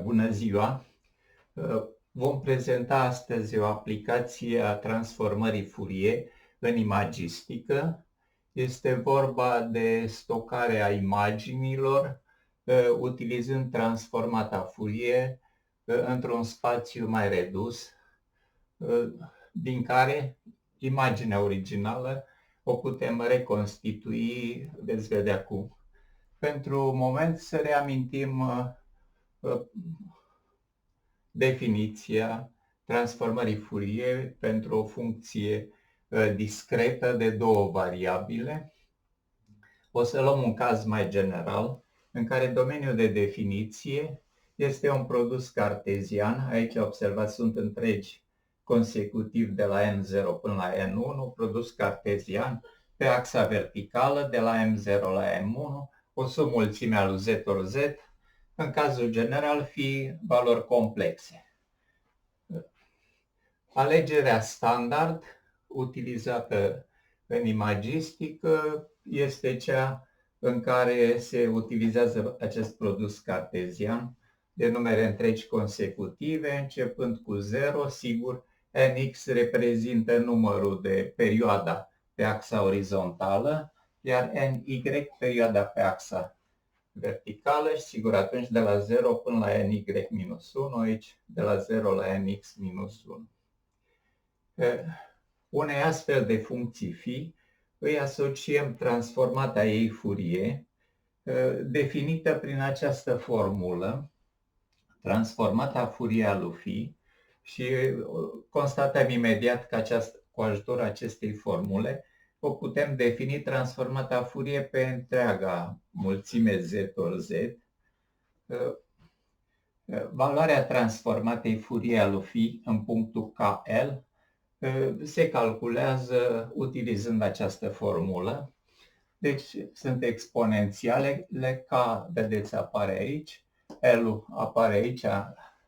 Bună ziua! Vom prezenta astăzi o aplicație a transformării Fourier în imagistică. Este vorba de stocarea imaginilor utilizând transformata Fourier într-un spațiu mai redus, din care imaginea originală o putem reconstitui, veți vedea cum. Pentru moment să reamintim definiția transformării Fourier pentru o funcție discretă de două variabile. O să luăm un caz mai general, în care domeniul de definiție este un produs cartezian. Aici observați, sunt întregi consecutiv de la N0 până la N1, produs cartezian pe axa verticală de la M0 la M1, o submulțime lui Z ori Z, în cazul general fi valori complexe. Alegerea standard utilizată în imagistică este cea în care se utilizează acest produs cartezian de numere întregi consecutive, începând cu 0, sigur, Nx reprezintă numărul de perioada pe axa orizontală, iar Ny perioada pe axa verticală și sigur atunci de la 0 până la Ny-1, aici de la 0 la Nx-1. Unei astfel de funcții phi îi asociem transformata ei Fourier, definită prin această formulă, transformata Fourier a lui phi, și constatăm imediat că cu ajutorul acestei formule o putem defini transformata Fourier pe întreaga mulțime Z ori Z. Valoarea transformatei Fourier a lui phi în punctul KL se calculează utilizând această formulă. Deci sunt exponențiale, K, vedeți, apare aici, L apare aici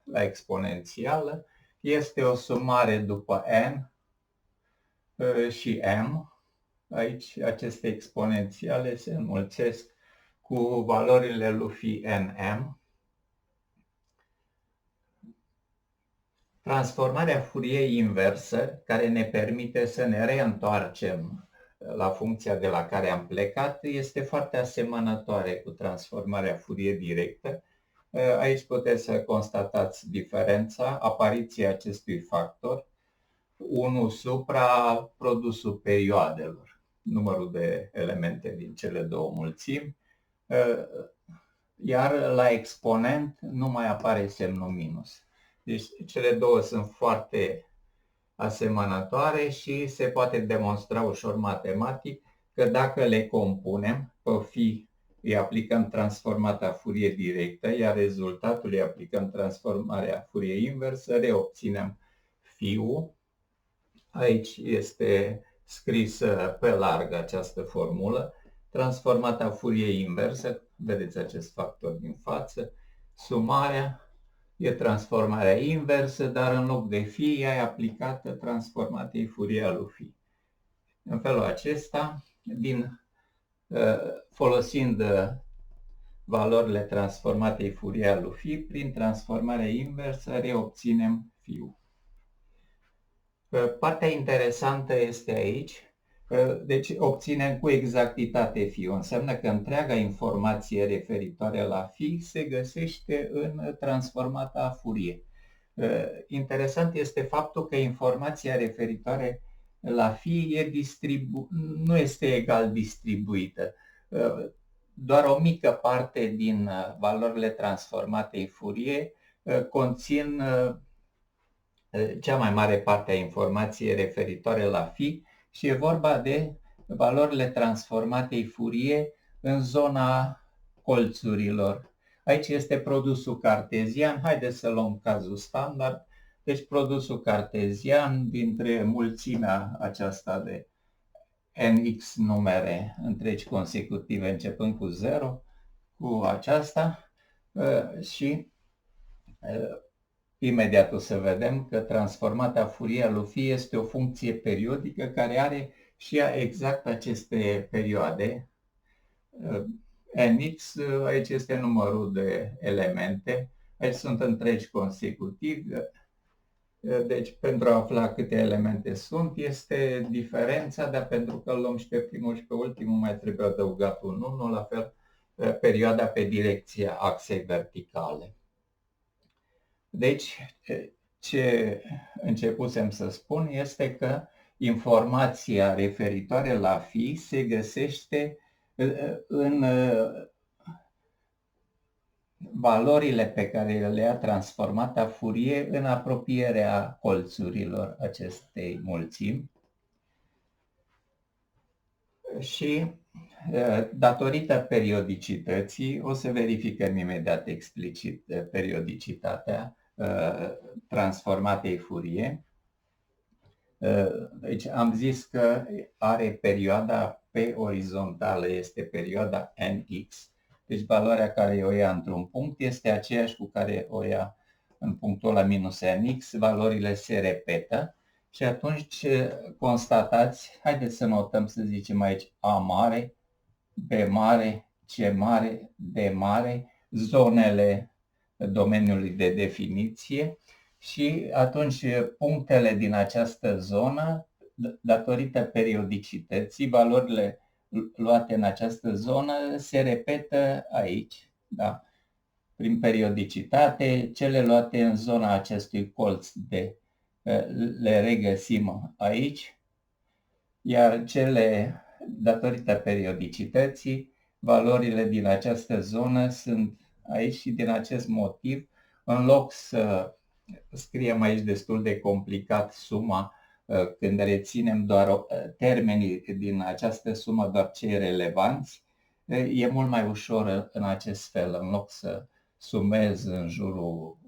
la exponențială, este o sumare după N și M. Aici aceste exponențiale se înmulțesc cu valorile lui phi NM. Transformarea Fourier inversă, care ne permite să ne reîntoarcem la funcția de la care am plecat, este foarte asemănătoare cu transformarea Fourier directă. Aici puteți să constatați diferența, apariția acestui factor, 1 supra produsul perioadelor, numărul de elemente din cele două mulțimi, iar la exponent nu mai apare semnul minus. Deci cele două sunt foarte asemănătoare și se poate demonstra ușor matematic că dacă le compunem, pe phi îi aplicăm transformata Fourier directă, iar rezultatul îi aplicăm transformarea Fourier inversă, reobținem phi-ul. Aici este scrisă pe larg această formulă, transformata Fourier inversă, vedeți acest factor din față, sumarea e transformarea inversă, dar în loc de phi ea e aplicată transformatei Fourier a lui phi. În felul acesta, folosind valorile transformatei Fourier a lui phi, prin transformarea inversă reobținem phi-ul. Partea interesantă este aici, deci obținem cu exactitate phi-ul. Înseamnă că întreaga informație referitoare la phi se găsește în transformata Fourier. Interesant este faptul că informația referitoare la phi nu este egal distribuită. Doar o mică parte din valorile transformatei Fourier conțin cea mai mare parte a informației referitoare la phi și e vorba de valorile transformatei Fourier în zona colțurilor. Aici este produsul cartezian. Haideți să luăm cazul standard. Deci produsul cartezian dintre mulțimea aceasta de nx numere întregi consecutive începând cu 0, cu aceasta și imediat o să vedem că transformata Fourier a lui phi este o funcție periodică care are și ea exact aceste perioade. Nx, aici este numărul de elemente, Aici sunt întregi consecutivi. Deci, pentru a afla câte elemente sunt, este diferența, dar pentru că îl luăm și pe primul și pe ultimul, mai trebuie adăugat un 1, la fel perioada pe direcția axei verticale. Deci, ce începusem să spun este că informația referitoare la phi se găsește în valorile pe care le-a transformata Fourier în apropierea colțurilor acestei mulțimi. Și datorită periodicității, o să verificăm imediat explicit periodicitatea transformatei Fourier. Deci am zis că are perioada pe orizontală, este perioada nx. Deci valoarea care o ia într-un punct este aceeași cu care o ia în punctul la minus nx, valorile se repetă și atunci constatați, haideți să notăm, să zicem aici A mare, B mare, C mare, D mare, zonele domeniului de definiție și atunci punctele din această zonă, datorită periodicității, valorile luate în această zonă se repetă aici, da? Prin periodicitate, cele luate în zona acestui colț le regăsim aici, iar cele, datorită periodicității, valorile din această zonă sunt aici și din acest motiv, în loc să scriem aici destul de complicat suma, când reținem doar termenii din această sumă, doar cei relevanți, e mult mai ușor în acest fel, în loc să sumez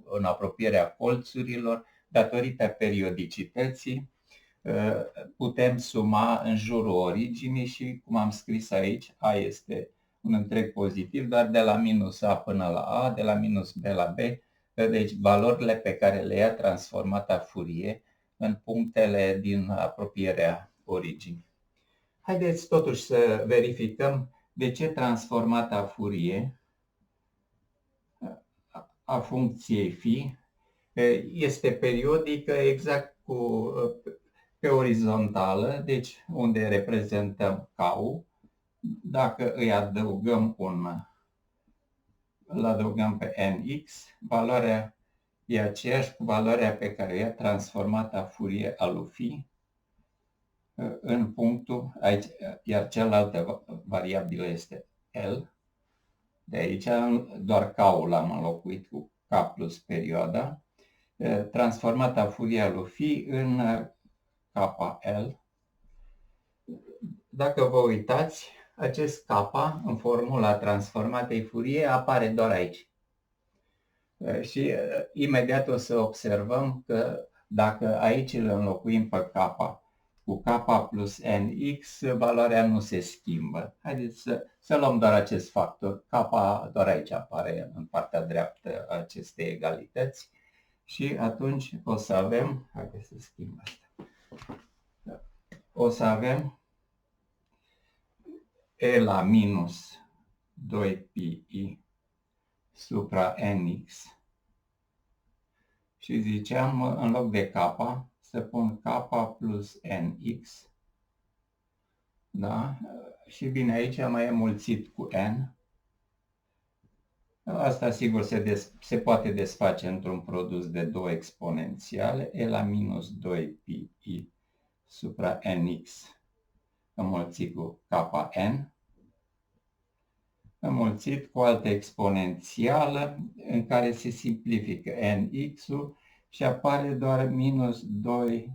în apropierea colțurilor, datorită periodicității, putem suma în jurul originii și, cum am scris aici, A este un întreg pozitiv, doar de la minus A până la A, de la minus B la B, deci valorile pe care le ia transformata Fourier în punctele din apropierea originii. Haideți totuși să verificăm de ce transformata Fourier a funcției phi este periodică exact pe orizontală, deci unde reprezentăm K-ul. Dacă îl adăugăm pe nx, valoarea e aceeași cu valoarea pe care i-a transformata Fourier a lui phi în punctul aici, iar cealaltă variabilă este L. De aici doar K-ul l-am înlocuit cu K plus perioada, transformata Fourier a lui phi în KL. Dacă vă uitați, acest K în formula transformatei Fourier apare doar aici. Și imediat o să observăm că dacă aici îl înlocuim pe K cu K plus NX, valoarea nu se schimbă. Haideți să luăm doar acest factor. K doar aici apare în partea dreaptă a acestei egalități. Și atunci o să avem, haideți să schimb asta. O să avem E la minus 2pi supra nx. Și ziceam, în loc de K, să pun K plus nx. Da? Și bine, aici mai e mulțit cu n. Asta sigur se poate desface într-un produs de două exponențiale, E la minus 2pi supra nx înmulțit cu kn, înmulțit cu altă exponențială în care se simplifică nx-ul și apare doar minus 2pi,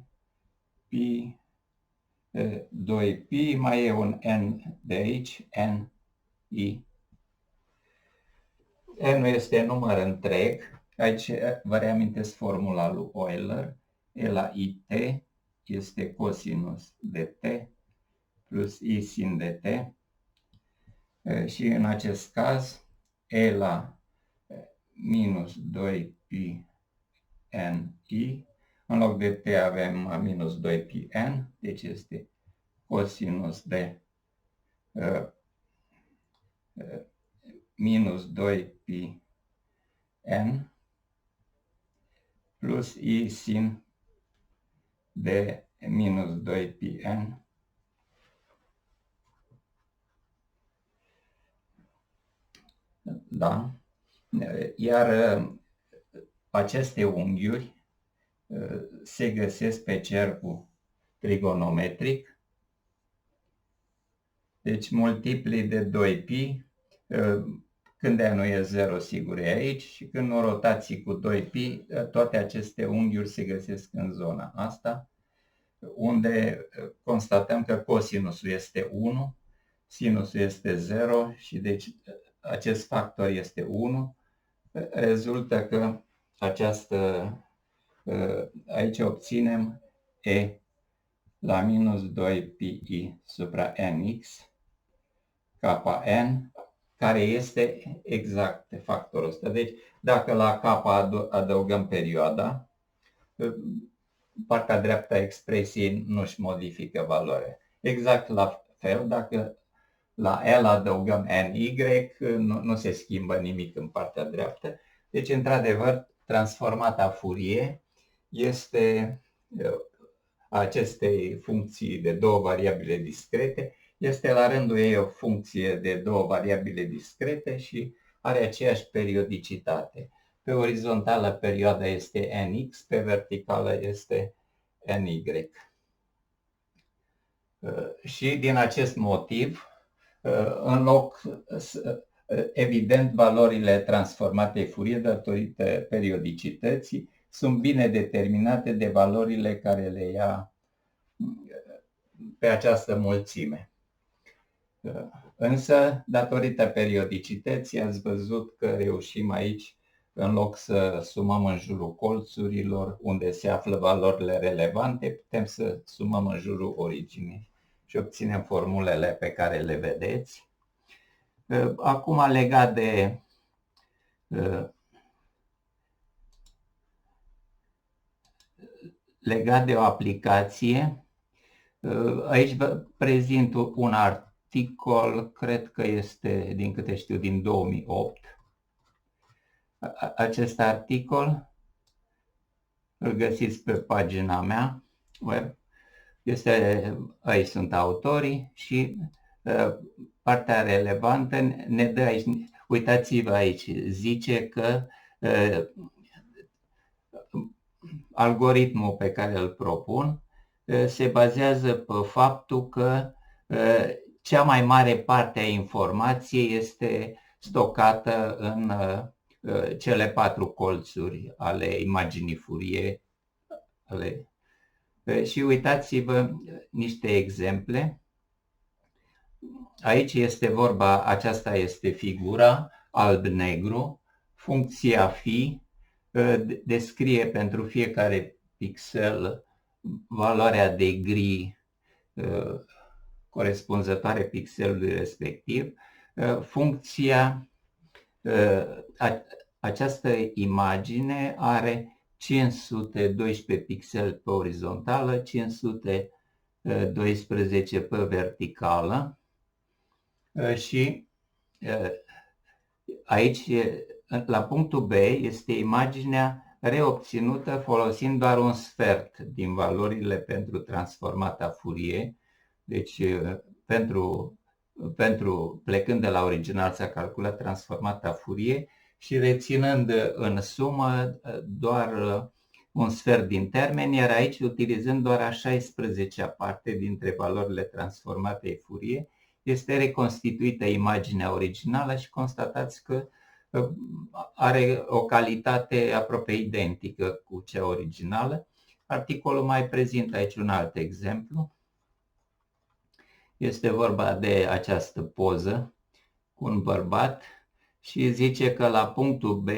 2pi, mai e un n de aici, n-i. N este număr întreg, aici vă reamintesc formula lui Euler, E la it este cosinus de t plus i sin de t și în acest caz E la minus 2pi n-i, în loc de t avem minus 2pi n, deci este cosinus de minus 2pi n plus I sin de minus 2 pi n da? Iar aceste unghiuri se găsesc pe cercul trigonometric, deci multipli de 2pi, când ea nu e 0, sigur e aici, și când o rotații cu 2pi, toate aceste unghiuri se găsesc în zona asta, unde constatăm că cosinusul este 1, sinusul este 0 și deci acest factor este 1. Rezultă că aici obținem E la minus 2 pi I supra nx, kappa n, care este exact factorul ăsta. Deci dacă la kappa adăugăm perioada, partea dreaptă a expresiei nu își modifică valoarea. Exact la fel, dacă la L adăugăm ny, nu se schimbă nimic în partea dreaptă. Deci, într-adevăr, transformata Fourier este acestei funcții de două variabile discrete, este la rândul ei o funcție de două variabile discrete și are aceeași periodicitate. Pe orizontală perioada este nx, pe verticală este ny. Și din acest motiv, în loc, evident, valorile transformatei Fourier datorită periodicității sunt bine determinate de valorile care le ia pe această mulțime. Însă, datorită periodicității, ați văzut că reușim aici, în loc să sumăm în jurul colțurilor unde se află valorile relevante, putem să sumăm în jurul originii și obținem formulele pe care le vedeți. Acum, legat de o aplicație, aici vă prezint un articol, cred că este, din câte știu, din 2008. Acest articol îl găsiți pe pagina mea web. Aici sunt autorii și partea relevantă ne dă aici, uitați-vă aici, zice că algoritmul pe care îl propun se bazează pe faptul că cea mai mare parte a informației este stocată în cele 4 colțuri ale imaginii Fourier. Și uitați-vă niște exemple. Aici este vorba, aceasta este figura, alb-negru, funcția phi descrie pentru fiecare pixel valoarea de gri corespunzătoare pixelului respectiv. Această imagine are 512 pixeli pe orizontală, 512 pe verticală și aici, la punctul B, este imaginea reobținută folosind doar un sfert din valorile pentru transformata Fourier. Deci, plecând de la original, s-a calculat transformata Fourier și reținând în sumă doar un sfert din termeni, iar aici utilizând doar a 16-a parte dintre valorile transformatei Fourier, este reconstituită imaginea originală și constatați că are o calitate aproape identică cu cea originală. Articolul mai prezintă aici un alt exemplu. Este vorba de această poză cu un bărbat și zice că la punctul B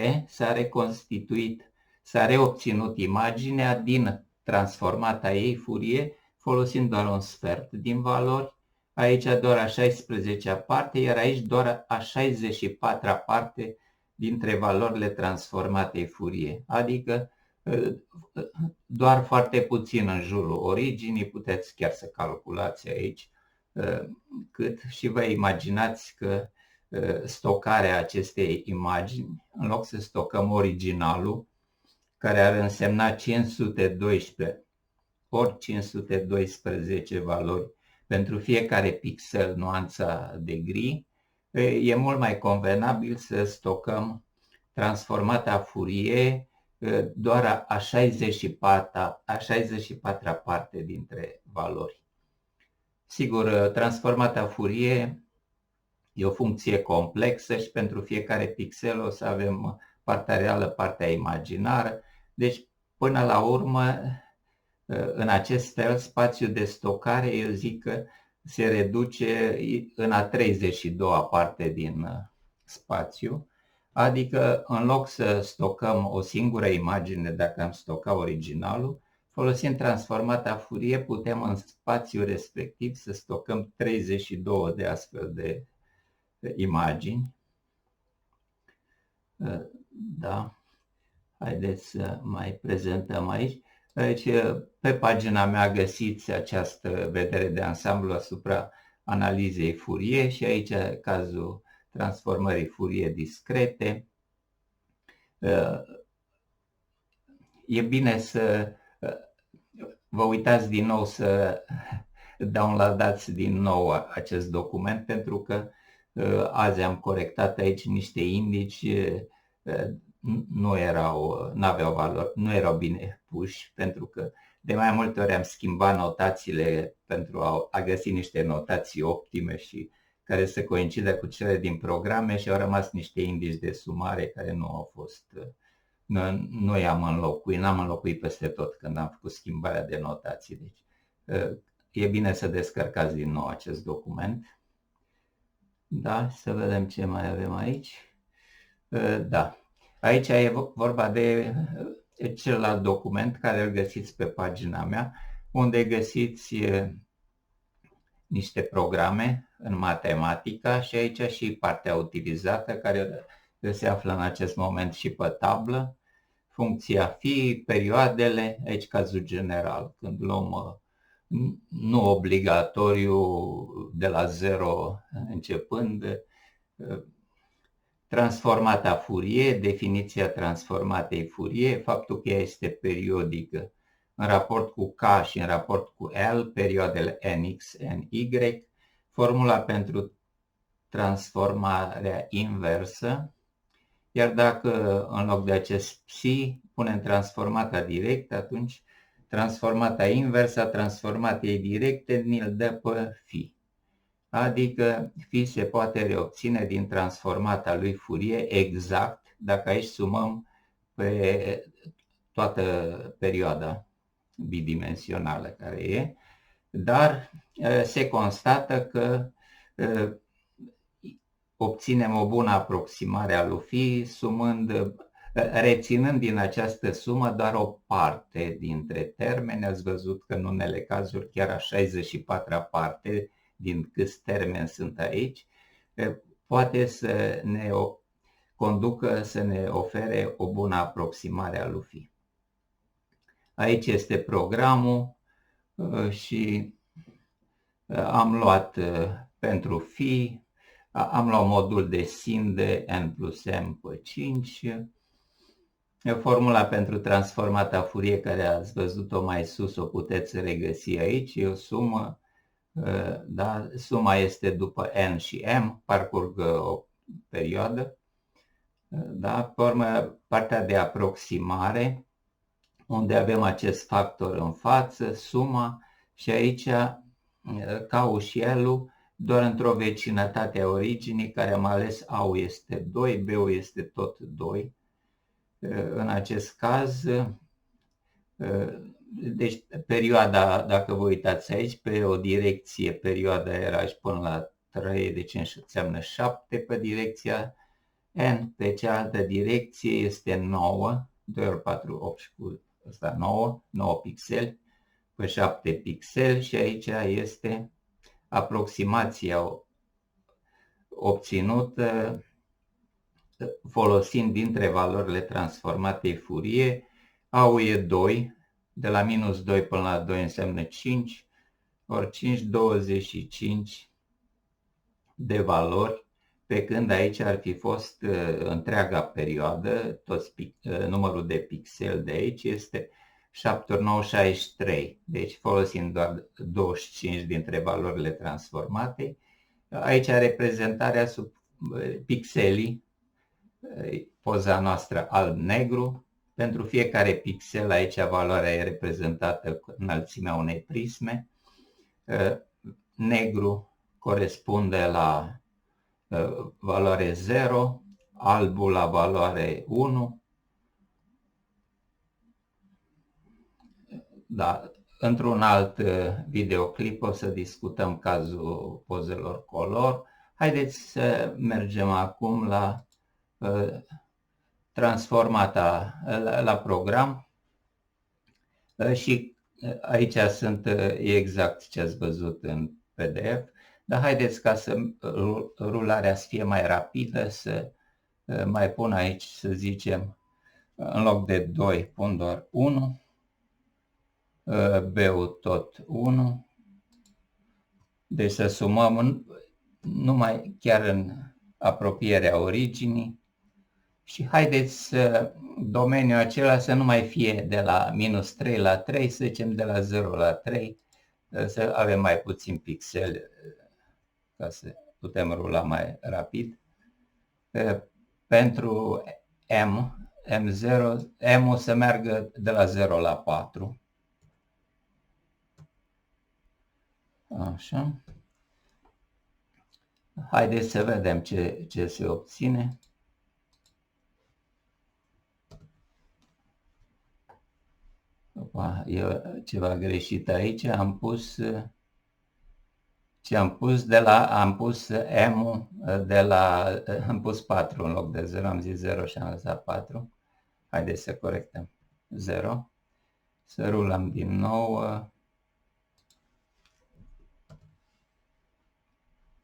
s-a reobținut imaginea din transformata ei Fourier folosind doar un sfert din valori. Aici doar a 16-a parte, iar aici doar a 64-a parte dintre valorile transformatei Fourier, adică doar foarte puțin în jurul originii. Puteți chiar să calculați aici cât și vă imaginați că stocarea acestei imagini, în loc să stocăm originalul, care ar însemna 512 ori 512 valori pentru fiecare pixel nuanța de gri, e mult mai convenabil să stocăm transformata Fourier doar a 64-a parte dintre valori. Sigur, transformata Fourier e o funcție complexă și pentru fiecare pixel o să avem partea reală, partea imaginară. Deci, până la urmă, în acest fel, spațiul de stocare, eu zic că se reduce în a 32-a parte din spațiu, adică în loc să stocăm o singură imagine, dacă am stoca originalul, folosind transformata Fourier, putem în spațiul respectiv să stocăm 32 de astfel de imagini. Da. Haideți să mai prezentăm aici. Deci, pe pagina mea găsiți această vedere de ansamblu asupra analizei Fourier și aici cazul transformării Fourier discrete. E bine să vă uitați din nou, să downloadați din nou acest document, pentru că azi am corectat aici niște indici, n-aveau valori, nu erau bine puși, pentru că de mai multe ori am schimbat notațiile pentru a găsi niște notații optime și care să coincidă cu cele din programe și au rămas niște indici de sumare care nu au fost, nu i-am înlocuit, n-am înlocuit peste tot când am făcut schimbarea de notații. Deci e bine să descărcați din nou acest document. Da, să vedem ce mai avem aici. Da. Aici e vorba de celălalt document care îl găsiți pe pagina mea, unde găsiți niște programe în matematica și aici și partea utilizată care se află în acest moment și pe tablă. Funcția phi, perioadele, aici cazul general, când luăm nu obligatoriu de la 0 începând, transformata Fourier, definiția transformatei Fourier, faptul că ea este periodică în raport cu K și în raport cu L, perioadele Nx, Ny, formula pentru transformarea inversă, iar dacă în loc de acest psi punem transformata directă, atunci transformata inversă a transformatei directe ni-l dă pe phi. Adică phi se poate reobține din transformata lui Fourier exact dacă aici sumăm pe toată perioada bidimensională care e, dar se constată că obținem o bună aproximare a lui phi reținând din această sumă doar o parte dintre termeni. Ați văzut că în unele cazuri chiar a 64-a parte din câți termeni sunt aici, poate să ne conducă să ne ofere o bună aproximare a lui phi. Aici este programul și am luat pentru phi, am luat modul de sin de n plus m pe 5, formula pentru transformata Fourier care ați văzut-o mai sus, o puteți regăsi aici, e o sumă. Da? Suma este după n și m, parcurg o perioadă. Da? Pe urmă, partea de aproximare, unde avem acest factor în față, suma, și aici K-ul și L-ul doar într-o vecinătate a originii, care am ales A-ul este 2, B-ul este tot 2. În acest caz, deci perioada, dacă vă uitați aici, pe o direcție perioada era aici până la 3, deci înseamnă 7 pe direcția N, pe cealaltă direcție este 9, 2 ori 4, 8 și cu ăsta 9 pixeli pe 7 pixeli și aici este aproximația obținută folosind dintre valorile transformatei Fourier. A-ul e 2, de la minus 2 până la 2 înseamnă 5, ori 5, 25 de valori pe când aici ar fi fost întreaga perioadă, numărul de pixeli de aici este 7 ori 9, 63, deci folosind doar 25 dintre valorile transformate. Aici reprezentarea sub pixelii, poza noastră alb-negru. Pentru fiecare pixel aici valoarea e reprezentată cu înălțimea unei prisme. Negru corespunde la valoare 0, albul la valoare 1. Da, într-un alt videoclip o să discutăm cazul pozelor color. Haideți să mergem acum la transformata la program și aici sunt exact ce ați văzut în PDF, dar haideți ca să rularea să fie mai rapidă, să mai pun aici, să zicem, în loc de 2 pun doar 1, B-ul tot 1, deci să sumăm numai chiar în apropierea originii. Și haideți domeniul acela să nu mai fie de la minus 3 la 3, să zicem de la 0 la 3, să avem mai puțin pixeli ca să putem rula mai rapid. Pentru M0, M-ul să meargă de la 0 la 4. Așa. Haideți să vedem ce se obține. E ceva greșit aici, am pus am pus M-ul am pus 4 în loc de 0, am zis 0 și am lăsat 4. Haideți să corectăm 0. Să rulăm din nou.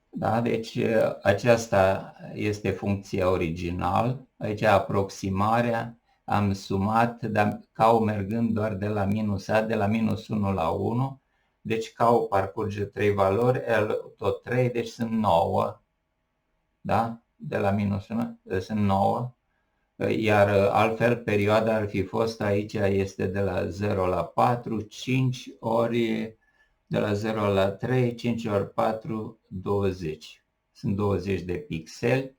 Da, deci aceasta este funcția original. Aici aproximarea. Am sumat, dar CAU mergând doar de la minus A, de la minus 1 la 1. Deci CAU parcurge 3 valori, L tot 3, deci sunt 9. Da? De la minus 1 sunt 9. Iar altfel perioada ar fi fost aici, este de la 0 la 4, 5 ori de la 0 la 3, 5 ori 4, 20. Sunt 20 de pixeli.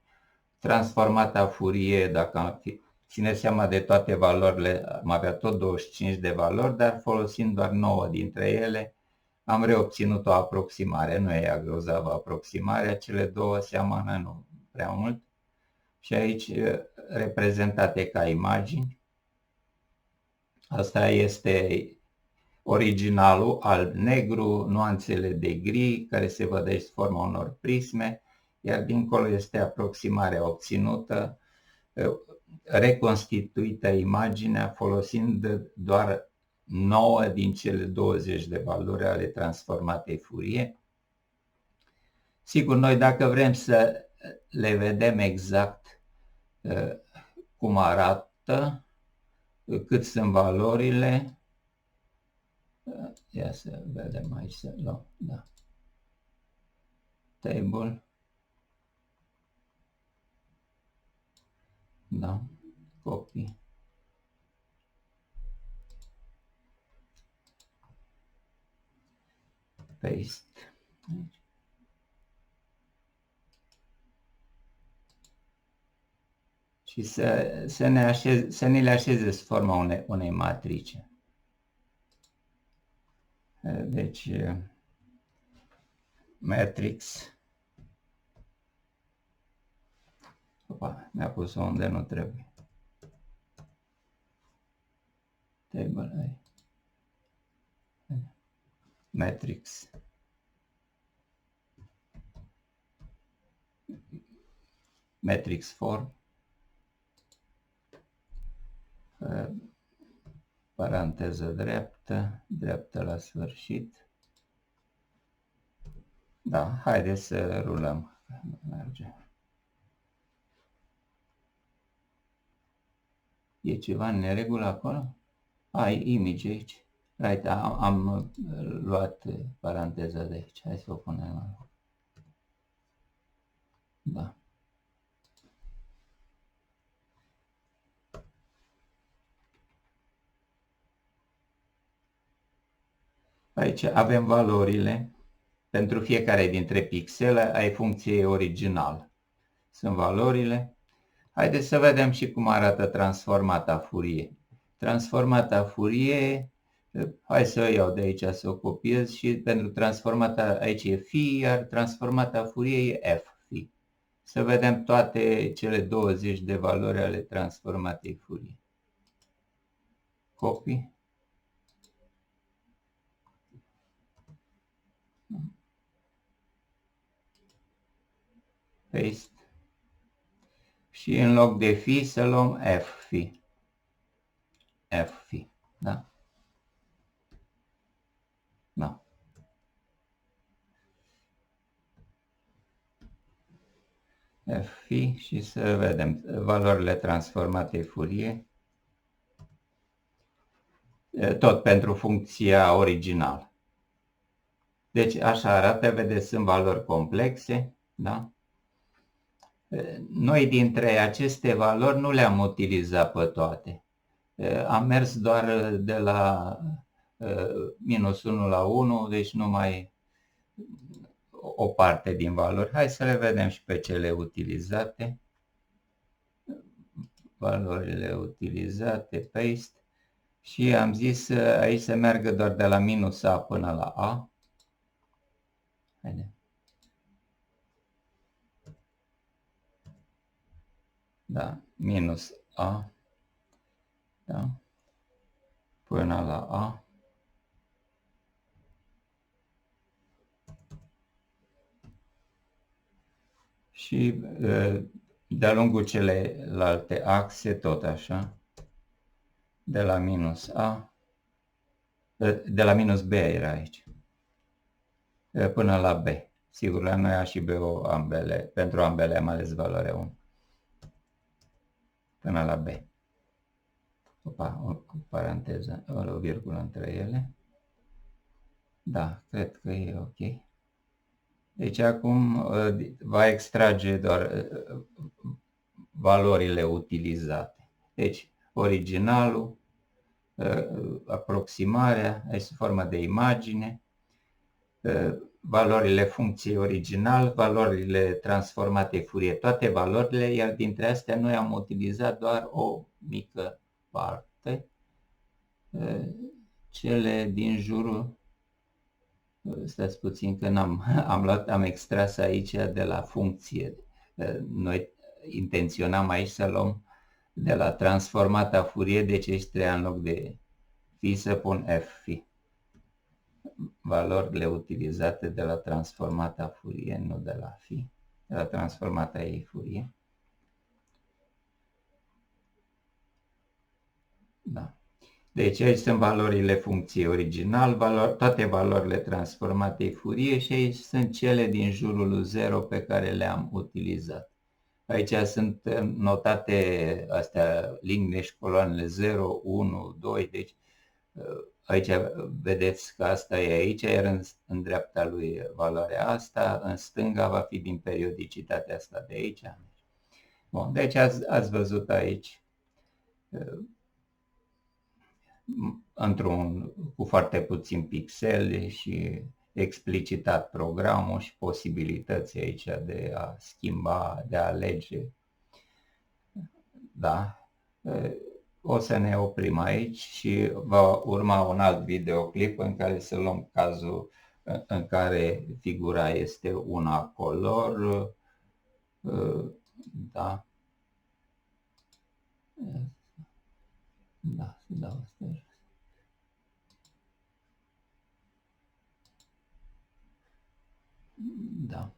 Transformata Fourier, dacă am ține seama de toate valorile, am avea tot 25 de valori, dar folosind doar 9 dintre ele, am reobținut o aproximare. Nu e grozavă aproximarea, cele două seamănă nu prea mult. Și aici reprezentate ca imagini. Asta este originalul alb-negru, nuanțele de gri care se văd aici sub forma unor prisme, iar dincolo este aproximarea obținută, reconstituită imaginea folosind doar 9 din cele 20 de valori ale transformatei Fourier. Sigur, noi dacă vrem să le vedem exact cum arată, cât sunt valorile, ia să vedem aici, să luăm, da. Table, da, copy, paste, aici. Și să ne le așeze sub forma unei matrice. Deci, matrix, opa, mi-a pus-o unde nu trebuie. Table, matrix. Matrix form. Paranteză dreaptă, dreaptă la sfârșit. Da, haideți să rulăm. Merge. E ceva în neregulă acolo? Ai image aici. Right, am luat paranteza de aici. Hai să o punem. Da. Aici avem valorile. Pentru fiecare dintre pixele ai funcție original. Sunt valorile. Haideți să vedem și cum arată transformata Fourier. Transformata Fourier, hai să o iau de aici să o copiez și pentru transformata aici e phi, iar transformata Fourier e f phi. Să vedem toate cele 20 de valori ale transformatei Fourier. Copy. Paste. Și în loc de phi să luăm f phi. F phi, da? Da. F phi și să vedem valorile transformatei Fourier. Tot pentru funcția originală. Deci așa arată, vedeți, sunt valori complexe, da? Noi dintre aceste valori nu le-am utilizat pe toate. Am mers doar de la minus 1 la 1, deci numai o parte din valori. Hai să le vedem și pe cele utilizate. Valorile utilizate, paste. Și am zis aici să meargă doar de la minus A până la A. Haide. Da, minus A, da, până la A. Și de-a lungul celelalte axe, tot așa, de la minus A, de la minus B era aici, până la B. Sigur, la noi A și B, pentru ambele am ales valoarea 1. Până la B. Opa, o paranteză, o virgulă între ele. Da, cred că e ok. Deci acum va extrage doar valorile utilizate. Deci originalul, aproximarea, aici sub formă de imagine, valorile funcției original, valorile transformate Fourier, toate valorile, iar dintre astea noi am utilizat doar o mică parte, cele din jurul. Stați puțin că am extras aici de la funcție. Noi intenționam aici să luăm de la transformata Fourier, deci aici trebuia în loc de phi să pun f phi. Valorile utilizate de la transformata Fourier, nu de la phi, de la transformata ei Fourier. Da. Deci aici sunt valorile funcției original, toate valorile transformatei Fourier și aici sunt cele din jurul 0 pe care le-am utilizat. Aici sunt notate astea liniile și coloanele 0, 1, 2, deci aici vedeți că asta e aici, iar în dreapta lui valoarea asta, în stânga va fi din periodicitatea asta de aici. Bun, deci ați văzut aici cu foarte puțin pixeli și explicitat programul și posibilități aici de a schimba, de a alege. Da. O să ne oprim aici și va urma un alt videoclip în care să luăm cazul în care figura este una color. Da. Da, da, asta e. Da.